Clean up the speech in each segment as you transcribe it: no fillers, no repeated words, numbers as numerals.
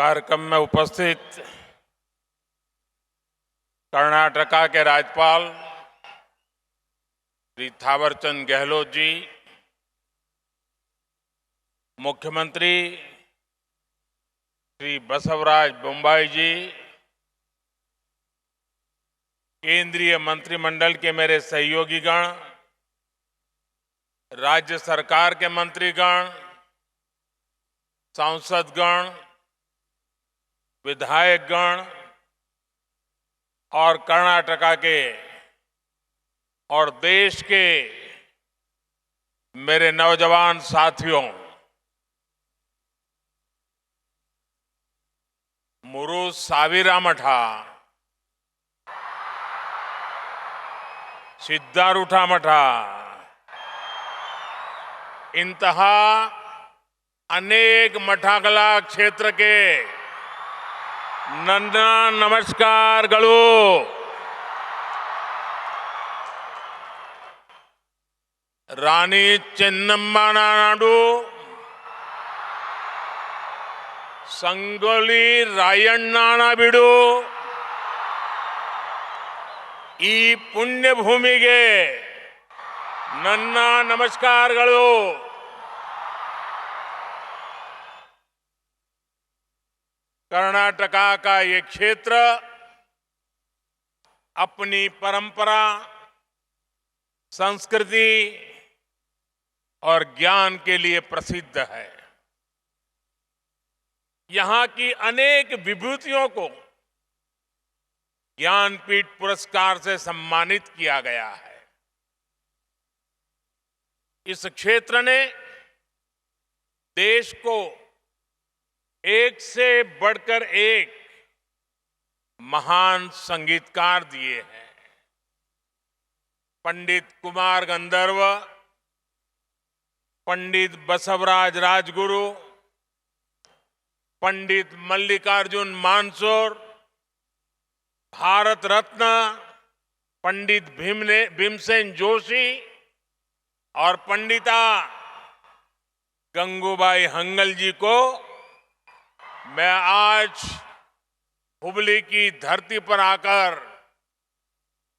कार्यक्रम में उपस्थित कर्नाटका के राज्यपाल श्री थावरचंद गहलोत जी, मुख्यमंत्री श्री बसवराज बोम्मई जी, केंद्रीय मंत्रिमंडल के मेरे सहयोगीगण, राज्य सरकार के मंत्रीगण, सांसदगण, विधायकगण और कर्नाटका के और देश के मेरे नौजवान साथियों, मुरु साविरा मठा, सिद्धारूढ़ा मठा, इंतहा अनेक मठागला क्षेत्र के ನನ್ನ ನಮಸ್ಕಾರಗಳು। ರಾಣಿ ಚೆನ್ನಮ್ಮನ ನಾಡು, ಸಂಗೊಳ್ಳಿ ರಾಯಣ್ಣನ ಬಿಡು, ಈ ಪುಣ್ಯ ಭೂಮಿಗೆ ನನ್ನ ನಮಸ್ಕಾರಗಳು। कर्नाटका का ये क्षेत्र अपनी परंपरा, संस्कृति और ज्ञान के लिए प्रसिद्ध है। यहां की अनेक विभूतियों को ज्ञानपीठ पुरस्कार से सम्मानित किया गया है। इस क्षेत्र ने देश को एक से बढ़कर एक महान संगीतकार दिए हैं। पंडित कुमार गंधर्व, पंडित बसवराज राजगुरु, पंडित मल्लिकार्जुन मानसोर, भारत रत्न पंडित भीमसेन जोशी और पंडिता गंगूबाई हंगल जी को मैं आज हुबली की धरती पर आकर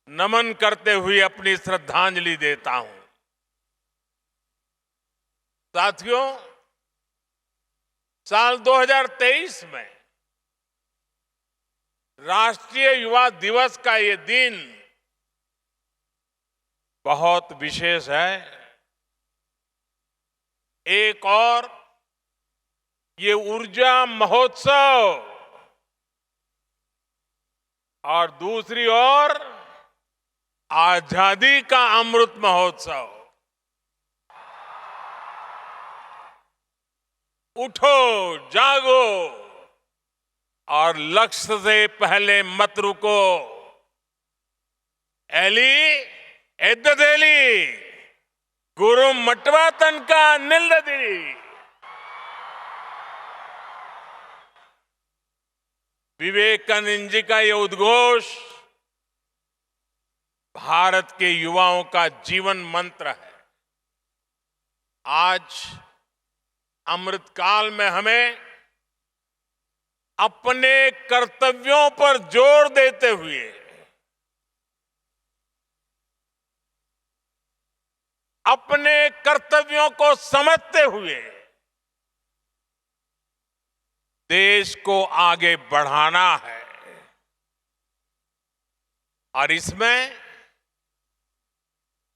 नमन करते हुए अपनी श्रद्धांजलि देता हूं। साथियों, साल 2023 में राष्ट्रीय युवा दिवस का ये दिन बहुत विशेष है। एक और ये ऊर्जा महोत्सव और दूसरी ओर आजादी का अमृत महोत्सव। उठो, जागो और लक्ष्य से पहले मत रुको। एली एद्ददेली गुरु मटवा तनका निल्लदी। विवेकानंद जी का यह उद्घोष भारत के युवाओं का जीवन मंत्र है। आज अमृतकाल में हमें अपने कर्तव्यों पर जोर देते हुए अपने कर्तव्यों को समझते हुए देश को आगे बढ़ाना है। और इसमें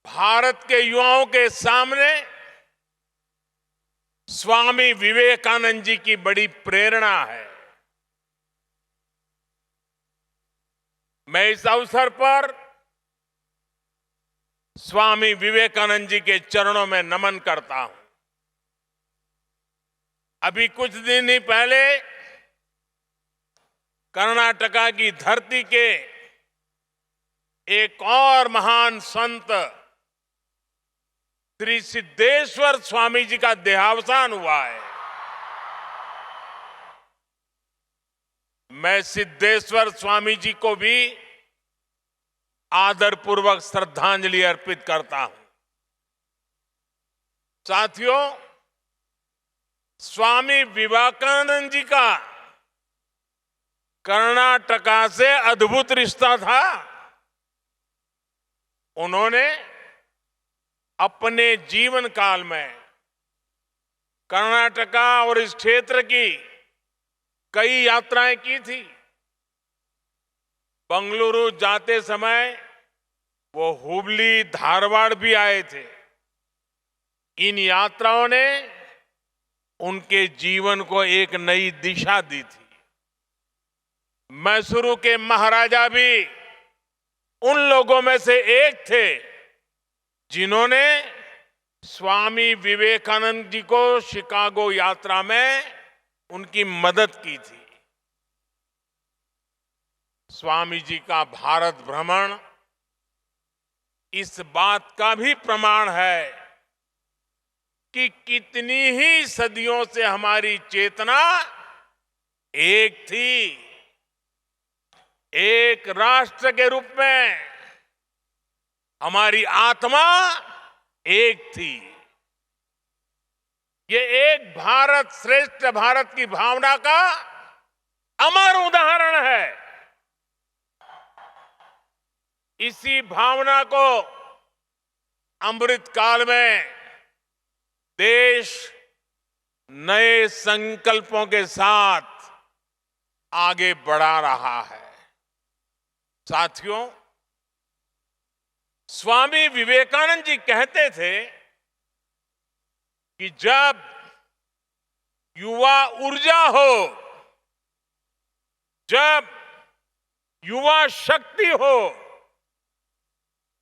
भारत के युवाओं के सामने स्वामी विवेकानंद जी की बड़ी प्रेरणा है। मैं इस अवसर पर स्वामी विवेकानंद जी के चरणों में नमन करता हूं। अभी कुछ दिन ही पहले कर्नाटका की धरती के एक और महान संत श्री सिद्धेश्वर स्वामी जी का देहावसान हुआ है। मैं सिद्धेश्वर स्वामी जी को भी आदरपूर्वक श्रद्धांजलि अर्पित करता हूं। साथियों, स्वामी विवेकानंद जी का कर्नाटका से अद्भुत रिश्ता था। उन्होंने अपने जीवन काल में कर्नाटका और इस क्षेत्र की कई यात्राएं की थी। बंगलुरु जाते समय वो हुबली, धारवाड़ भी आए थे। इन यात्राओं ने उनके जीवन को एक नई दिशा दी थी। मैसूरू के महाराजा भी उन लोगों में से एक थे जिन्होंने स्वामी विवेकानंद जी को शिकागो यात्रा में उनकी मदद की थी। स्वामी जी का भारत भ्रमण इस बात का भी प्रमाण है कि कितनी ही सदियों से हमारी चेतना एक थी। एक राष्ट्र के रूप में हमारी आत्मा एक थी। ये एक भारत श्रेष्ठ भारत की भावना का अमर उदाहरण है। इसी भावना को अमृत काल में देश नए संकल्पों के साथ आगे बढ़ा रहा है। साथियों, स्वामी विवेकानंद जी कहते थे कि जब युवा ऊर्जा हो, जब युवा शक्ति हो,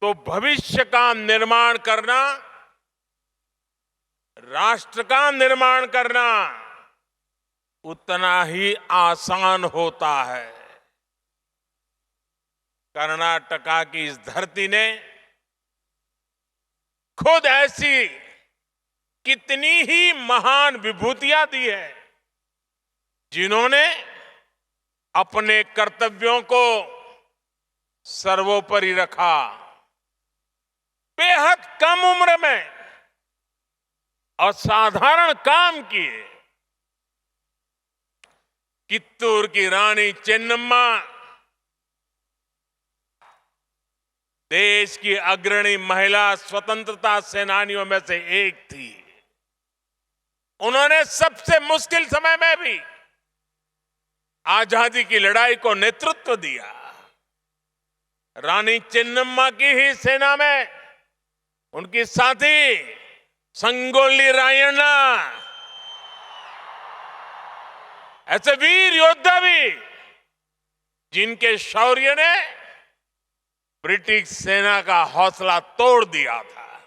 तो भविष्य का निर्माण करना, राष्ट्र का निर्माण करना उतना ही आसान होता है। कर्नाटका की इस धरती ने खुद ऐसी कितनी ही महान विभूतियां दी है जिन्होंने अपने कर्तव्यों को सर्वोपरि रखा। बेहद कम उम्र में असाधारण काम किए। कित्तूर की रानी चेन्नम्मा देश की अग्रणी महिला स्वतंत्रता सेनानियों में से एक थी। उन्होंने सबसे मुश्किल समय में भी आजादी की लड़ाई को नेतृत्व दिया। रानी चेन्नम्मा की ही सेना में उनकी साथी संगोली रायण्णा, ऐसे वीर योद्धा भी जिनके शौर्य ने ब्रिटिश सेना का हौसला तोड़ दिया था।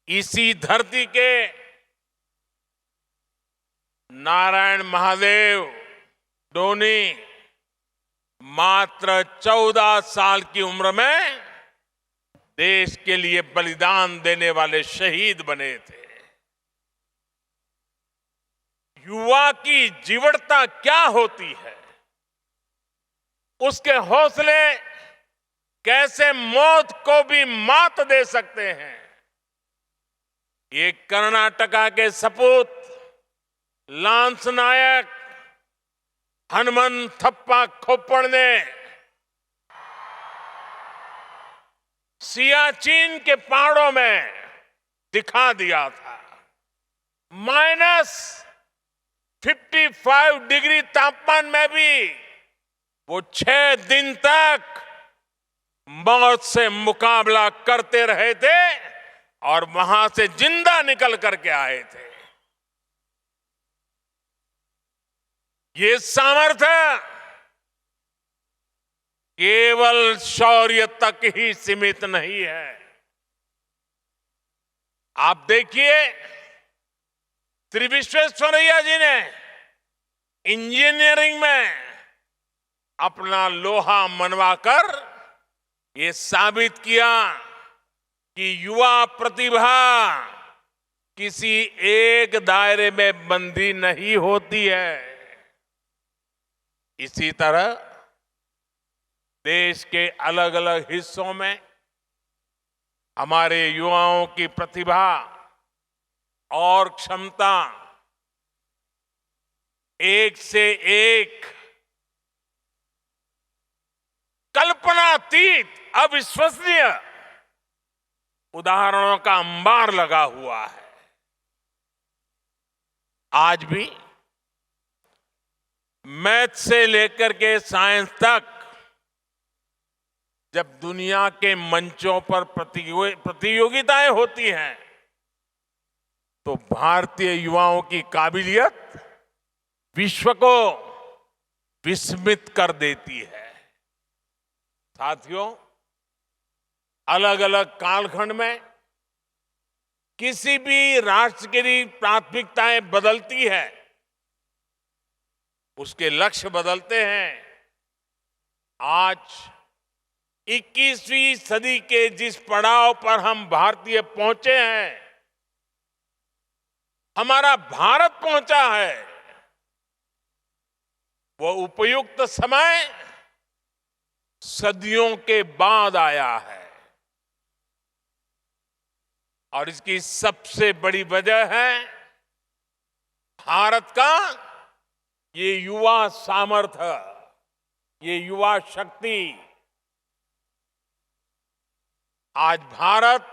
इसी धरती के नारायण महादेव डोनी मात्र 14 साल की उम्र में देश के लिए बलिदान देने वाले शहीद बने थे। युवा की जीवटता क्या होती है, उसके हौसले कैसे मौत को भी मात दे सकते हैं, ये कर्नाटका के सपूत लांस नायक हनुमन थप्पा खोप्पड़ ने सियाचिन के पहाड़ों में दिखा दिया था। -55 डिग्री तापमान में भी वो 6 दिन तक मौत से मुकाबला करते रहे थे और वहां से जिंदा निकल करके आए थे। ये सामर्थ्य केवल शौर्य तक ही सीमित नहीं है। आप देखिए, श्री विश्वेश्वरैया जी ने इंजीनियरिंग में अपना लोहा मनवाकर ये साबित किया कि युवा प्रतिभा किसी एक दायरे में बंधी नहीं होती है। इसी तरह देश के अलग अलग हिस्सों में हमारे युवाओं की प्रतिभा और क्षमता एक से एक कल्पनातीत, अविश्वसनीय उदाहरणों का अंबार लगा हुआ है। आज भी मैथ से लेकर के साइंस तक जब दुनिया के मंचों पर प्रतियोगिताएं होती हैं, तो भारतीय युवाओं की काबिलियत विश्व को विस्मित कर देती है। साथियों, अलग अलग कालखंड में किसी भी राष्ट्र की प्राथमिकताएं बदलती है, उसके लक्ष्य बदलते हैं। आज 21वीं सदी के जिस पड़ाव पर हम भारतीय पहुंचे हैं, हमारा भारत पहुंचा है, वो उपयुक्त समय सदियों के बाद आया है। और इसकी सबसे बड़ी वजह है भारत का ये युवा सामर्थ्य, ये युवा शक्ति। आज भारत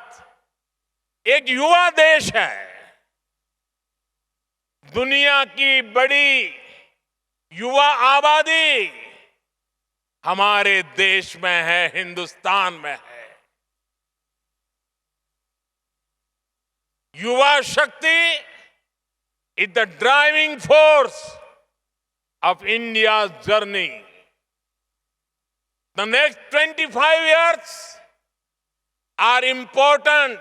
एक युवा देश है। दुनिया की बड़ी युवा आबादी हमारे देश में है, हिंदुस्तान में है। युवा शक्ति is the driving force of India's journey. The next 25 years are important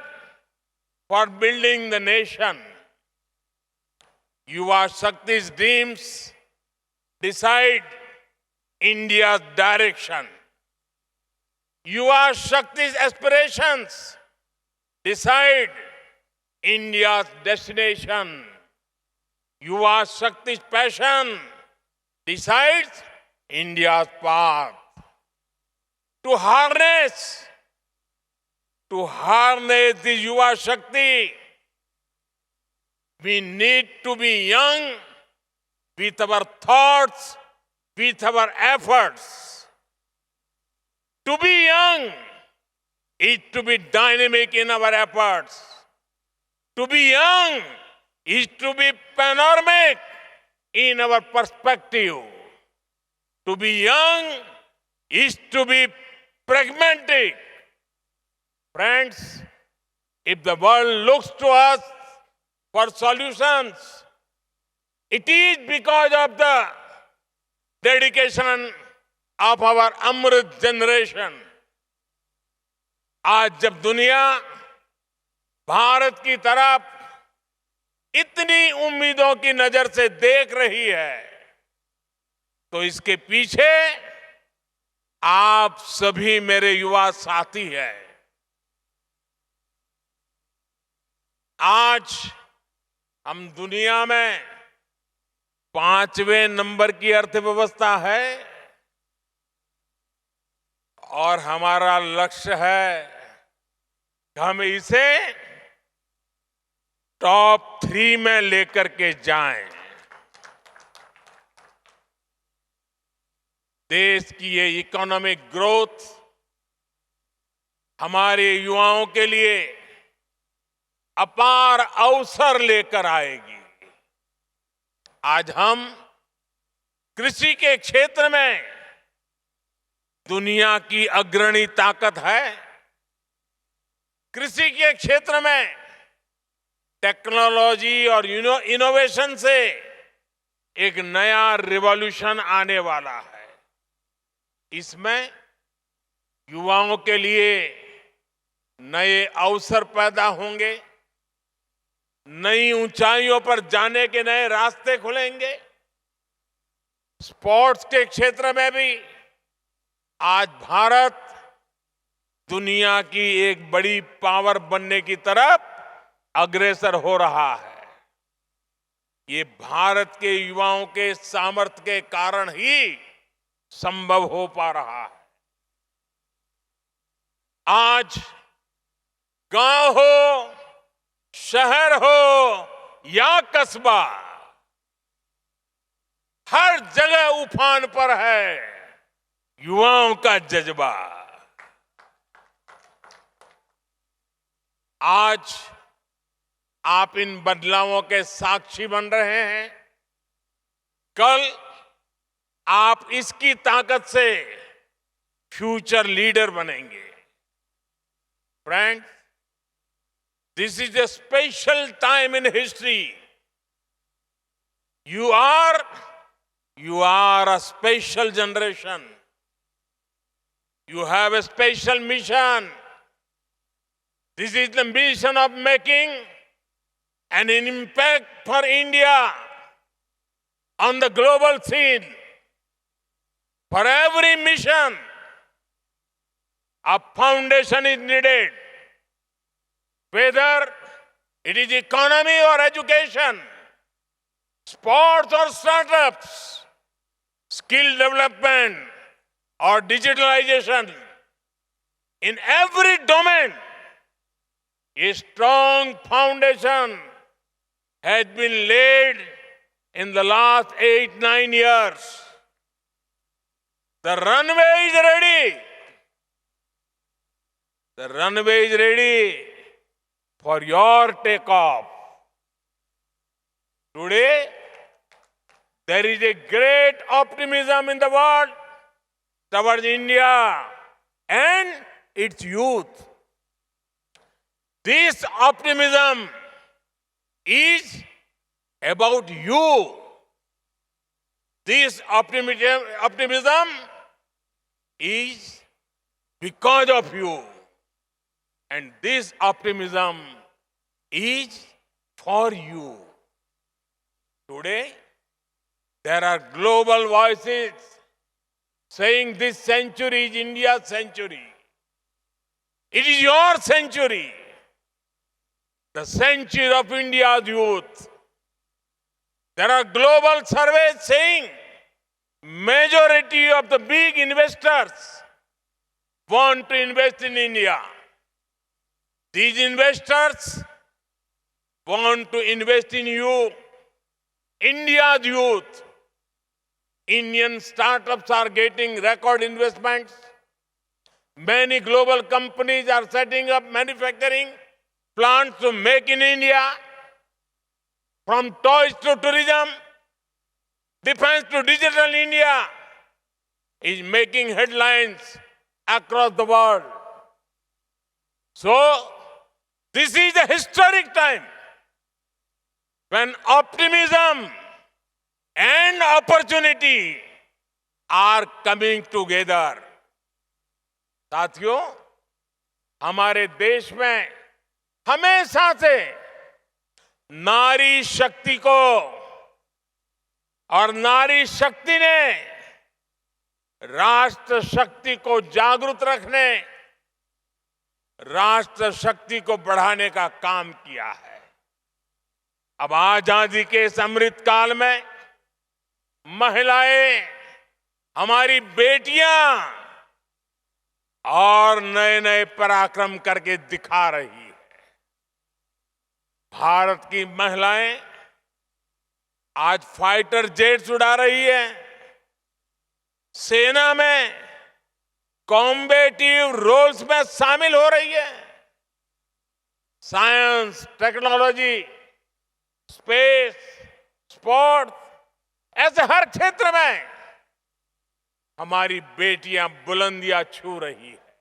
for building the nation. Yuva Shakti's dreams decide India's direction. Yuva Shakti's aspirations decide India's destination. Yuva Shakti's passion decides India's path. To harness the Yuva Shakti, we need to be young with our thoughts, with our efforts. To be young is to be dynamic in our efforts. To be young is to be panoramic in our perspective. To be young is to be pragmatic. Friends, if the world looks to us for solutions, it is because of the dedication of our Amrit generation. आज जब दुनिया भारत की तरफ इतनी उम्मीदों की नजर से देख रही है, तो इसके पीछे आप सभी मेरे युवा साथी हैं। आज हम दुनिया में 5वें नंबर की अर्थव्यवस्था है और हमारा लक्ष्य है कि हम इसे टॉप 3 में लेकर के जाएं। देश की ये इकोनॉमिक ग्रोथ हमारे युवाओं के लिए अपार अवसर लेकर आएगी। आज हम कृषि के क्षेत्र में दुनिया की अग्रणी ताकत है। कृषि के क्षेत्र में टेक्नोलॉजी और इनोवेशन से एक नया रिवॉल्यूशन आने वाला है। इसमें युवाओं के लिए नए अवसर पैदा होंगे, नई ऊंचाइयों पर जाने के नए रास्ते खुलेंगे। स्पोर्ट्स के क्षेत्र में भी आज भारत दुनिया की एक बड़ी पावर बनने की तरफ अग्रसर हो रहा है। ये भारत के युवाओं के सामर्थ्य के कारण ही संभव हो पा रहा है। आज गांव हो, शहर हो या कस्बा, हर जगह उफान पर है युवाओं का जज्बा। आज आप इन बदलावों के साक्षी बन रहे हैं। कल आप इसकी ताकत से फ्यूचर लीडर बनेंगे। Friends, this is a special time in history. You are a special generation. You have a special mission. This is the mission of making an impact for India on the global scene. For every mission, a foundation is needed. Whether it is economy or education, sports or startups, skill development or digitalization, in every domain, a strong foundation has been laid in the last 8-9 years. The runway is ready. The runway is ready for your takeoff. Today, there is a great optimism in the world towards India and its youth. This optimism is about you. This optimism is because of you. And this optimism is for you. Today, there are global voices saying this century is India's century. It is your century. The century of India's youth. There are global surveys saying majority of the big investors want to invest in India. These investors want to invest in you, India's youth. Indian startups are getting record investments. Many global companies are setting up manufacturing plants to make in India. From toys to tourism, defense to digital, India is making headlines across the world. So, this is a historic time when optimism and opportunity are coming together. साथियों, हमारे देश में हमेशा से नारी शक्ति को और नारी शक्ति ने राष्ट्र शक्ति को जागृत रखने, राष्ट्र शक्ति को बढ़ाने का काम किया है। अब आजादी के इस अमृत काल में महिलाएं, हमारी बेटियां और नए नए पराक्रम करके दिखा रही है। भारत की महिलाएं आज फाइटर जेट्स उड़ा रही है, सेना में कॉम्बेटिव रोल्स में शामिल हो रही है। साइंस, टेक्नोलॉजी, स्पेस, स्पोर्ट्स, ऐसे हर क्षेत्र में हमारी बेटियां बुलंदियां छू रही है।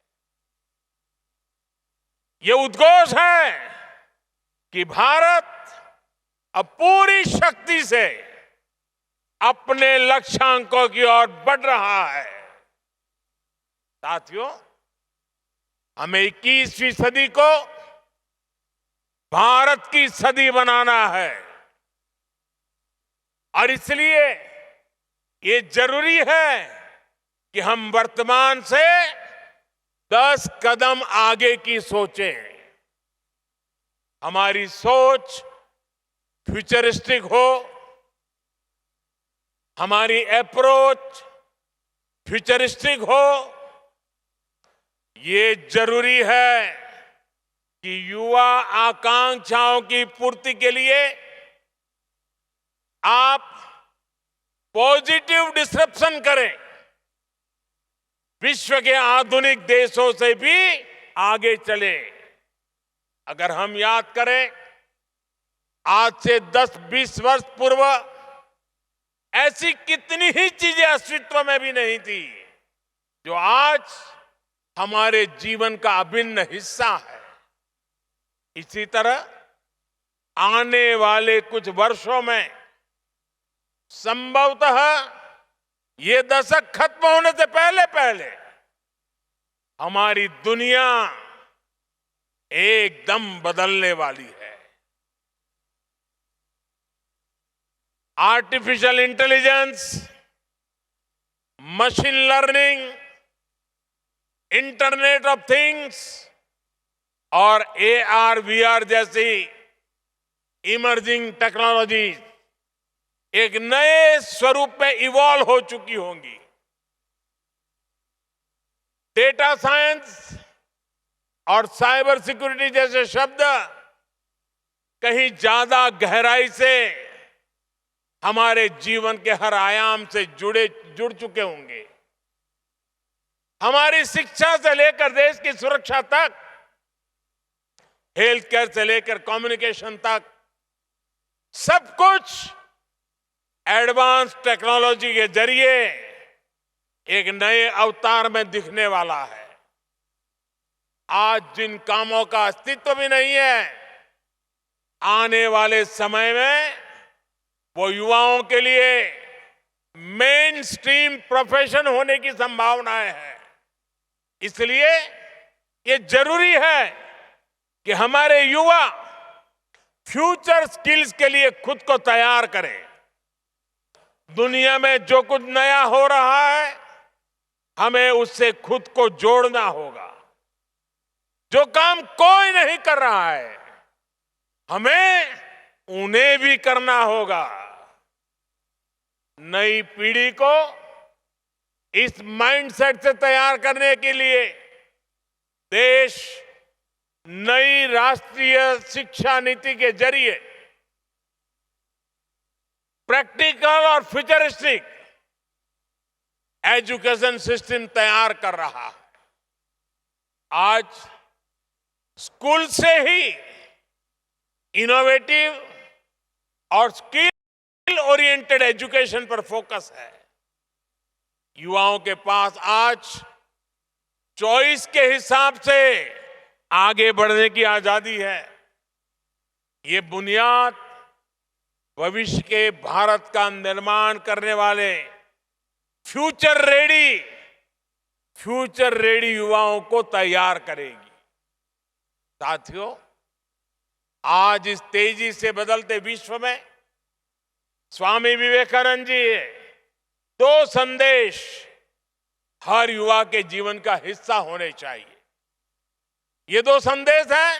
ये उद्घोष है कि भारत अब पूरी शक्ति से अपने लक्ष्यांकों की ओर बढ़ रहा है। साथियों, हमें 21वीं सदी को भारत की सदी बनाना है और इसलिए ये जरूरी है कि हम वर्तमान से 10 कदम आगे की सोचें। हमारी सोच फ्यूचरिस्टिक हो, हमारी अप्रोच फ्यूचरिस्टिक हो। ये जरूरी है कि युवा आकांक्षाओं की पूर्ति के लिए आप पॉजिटिव डिसरप्शन करें, विश्व के आधुनिक देशों से भी आगे चले। अगर हम याद करें, आज से 10-20 वर्ष पूर्व ऐसी कितनी ही चीजें अस्तित्व में भी नहीं थी जो आज हमारे जीवन का अभिन्न हिस्सा है। इसी तरह आने वाले कुछ वर्षों में संभवतः ये दशक खत्म होने से पहले पहले हमारी दुनिया एकदम बदलने वाली है। Artificial intelligence, machine learning, internet of things और AR/VR जैसी इमर्जिंग टेक्नोलॉजी एक नए स्वरूप में इवॉल्व हो चुकी होंगी। डेटा साइंस और साइबर सिक्योरिटी जैसे शब्द कहीं ज्यादा गहराई से हमारे जीवन के हर आयाम से जुड़ चुके होंगे। हमारी शिक्षा से लेकर देश की सुरक्षा तक, हेल्थ केयर से लेकर कम्युनिकेशन तक, सब कुछ एडवांस टेक्नोलॉजी के जरिए एक नए अवतार में दिखने वाला है। आज जिन कामों का अस्तित्व भी नहीं है, आने वाले समय में वो युवाओं के लिए मेन स्ट्रीम प्रोफेशन होने की संभावनाएं हैं। इसलिए ये जरूरी है कि हमारे युवा फ्यूचर स्किल्स के लिए खुद को तैयार करें। दुनिया में जो कुछ नया हो रहा है, हमें उससे खुद को जोड़ना होगा। जो काम कोई नहीं कर रहा है, हमें उन्हें भी करना होगा। नई पीढ़ी को इस माइंडसेट से तैयार करने के लिए देश नई राष्ट्रीय शिक्षा नीति के जरिए प्रैक्टिकल और फ्यूचरिस्टिक एजुकेशन सिस्टम तैयार कर रहा है। आज स्कूल से ही इनोवेटिव और स्किल ओरिएंटेड एजुकेशन पर फोकस है। युवाओं के पास आज चॉइस के हिसाब से आगे बढ़ने की आजादी है। ये बुनियाद भविष्य के भारत का निर्माण करने वाले फ्यूचर रेडी युवाओं को तैयार करेगी। साथियों, आज इस तेजी से बदलते विश्व में स्वामी विवेकानंद जी दो संदेश हर युवा के जीवन का हिस्सा होने चाहिए। ये दो संदेश हैं,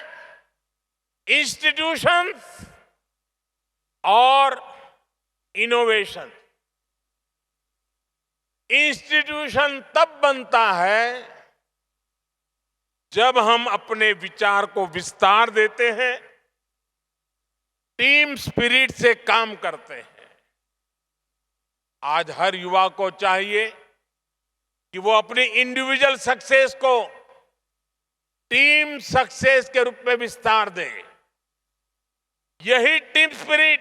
इंस्टीट्यूशंस और इनोवेशन। इंस्टीट्यूशन तब बनता है जब हम अपने विचार को विस्तार देते हैं, टीम स्पिरिट से काम करते हैं। आज हर युवा को चाहिए कि वो अपनी इंडिविजुअल सक्सेस को टीम सक्सेस के रूप में विस्तार दे। यही टीम स्पिरिट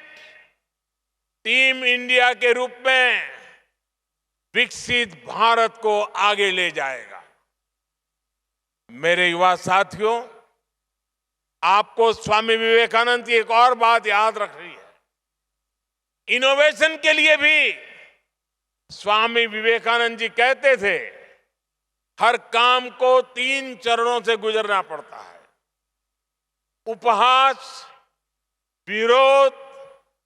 टीम इंडिया के रूप में विकसित भारत को आगे ले जाएगा। मेरे युवा साथियों, आपको स्वामी विवेकानंद की एक और बात याद रखनी है। इनोवेशन के लिए भी स्वामी विवेकानंद जी कहते थे, हर काम को 3 चरणों से गुजरना पड़ता है: उपहास, विरोध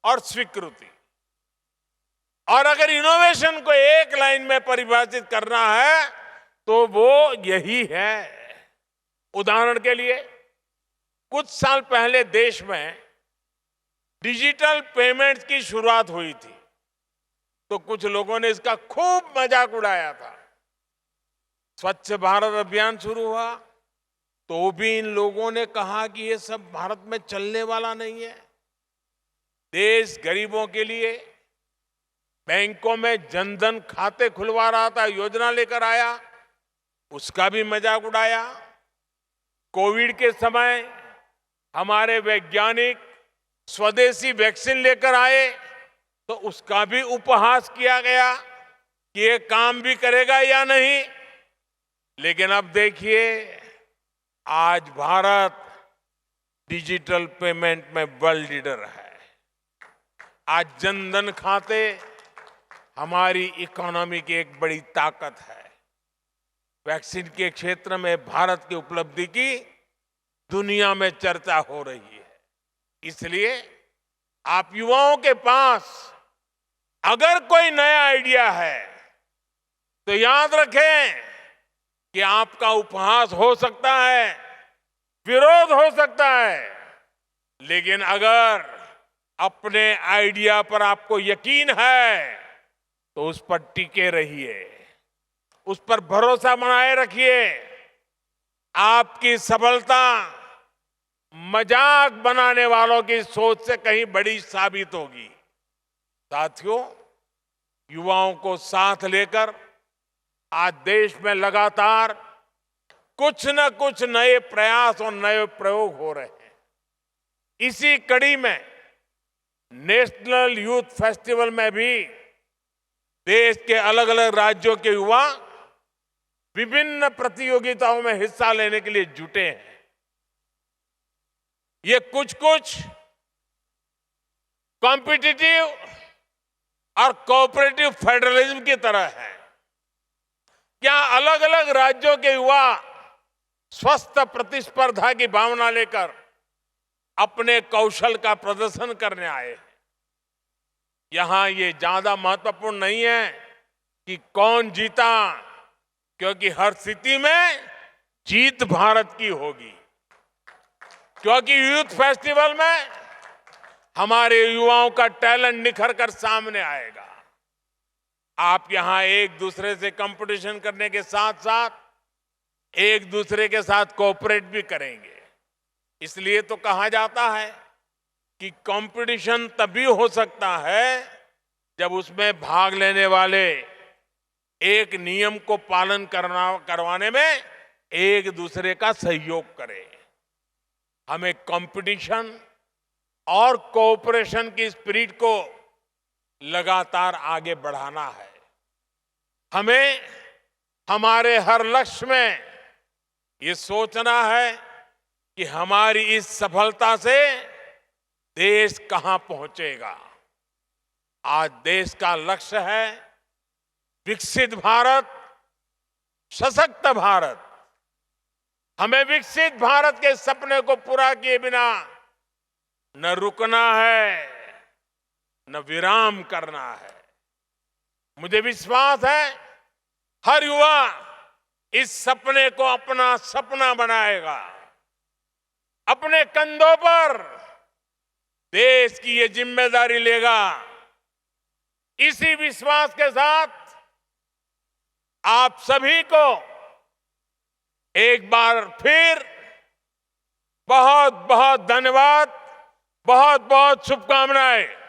और स्वीकृति। और अगर इनोवेशन को एक लाइन में परिभाषित करना है तो वो यही है। उदाहरण के लिए, कुछ साल पहले देश में डिजिटल पेमेंट की शुरुआत हुई थी, तो कुछ लोगों ने इसका खूब मजाक उड़ाया था। स्वच्छ भारत अभियान शुरू हुआ तो भी इन लोगों ने कहा कि ये सब भारत में चलने वाला नहीं है। देश गरीबों के लिए बैंकों में जनधन खाते खुलवा रहा था, योजना लेकर आया, उसका भी मजाक उड़ाया। कोविड के समय हमारे वैज्ञानिक स्वदेशी वैक्सीन लेकर आए तो उसका भी उपहास किया गया कि ये काम भी करेगा या नहीं। लेकिन अब देखिए, आज भारत डिजिटल पेमेंट में वर्ल्ड लीडर है। आज जनधन खाते हमारी इकोनॉमी की एक बड़ी ताकत है। वैक्सीन के क्षेत्र में भारत की उपलब्धि की दुनिया में चर्चा हो रही है। इसलिए आप युवाओं के पास अगर कोई नया आइडिया है तो याद रखें कि आपका उपहास हो सकता है, विरोध हो सकता है, लेकिन अगर अपने आइडिया पर आपको यकीन है तो उस पर टिके रहिए, उस पर भरोसा बनाए रखिए। आपकी सफलता मजाक बनाने वालों की सोच से कहीं बड़ी साबित होगी। साथियों, युवाओं को साथ लेकर आज देश में लगातार कुछ न कुछ नए प्रयास और नए प्रयोग हो रहे हैं। इसी कड़ी में नेशनल यूथ फेस्टिवल में भी देश के अलग अलग राज्यों के युवा विभिन्न प्रतियोगिताओं में हिस्सा लेने के लिए जुटे हैं। ये कुछ कॉम्पिटिटिव और कोऑपरेटिव फेडरलिज्म की तरह है। क्या अलग अलग राज्यों के युवा स्वस्थ प्रतिस्पर्धा की भावना लेकर अपने कौशल का प्रदर्शन करने आए हैं। यहां ये ज्यादा महत्वपूर्ण नहीं है कि कौन जीता, क्योंकि हर स्थिति में जीत भारत की होगी। क्योंकि यूथ फेस्टिवल में हमारे युवाओं का टैलेंट निखर कर सामने आएगा। आप यहां एक दूसरे से कंपटीशन करने के साथ साथ एक दूसरे के साथ कोऑपरेट भी करेंगे। इसलिए तो कहा जाता है कि कंपटीशन तभी हो सकता है जब उसमें भाग लेने वाले एक नियम को पालन करवाने में एक दूसरे का सहयोग करें। हमें कंपटीशन और कोऑपरेशन की स्पिरिट को लगातार आगे बढ़ाना है। हमें हमारे हर लक्ष्य में ये सोचना है कि हमारी इस सफलता से देश कहां पहुंचेगा। आज देश का लक्ष्य है विकसित भारत, सशक्त भारत। हमें विकसित भारत के सपने को पूरा किए बिना न रुकना है, न विराम करना है। मुझे विश्वास है हर युवा इस सपने को अपना सपना बनाएगा। अपने कंधों पर देश की ये जिम्मेदारी लेगा। इसी विश्वास के साथ आप सभी को एक बार फिर बहुत बहुत धन्यवाद, बहुत बहुत शुभकामनाएं।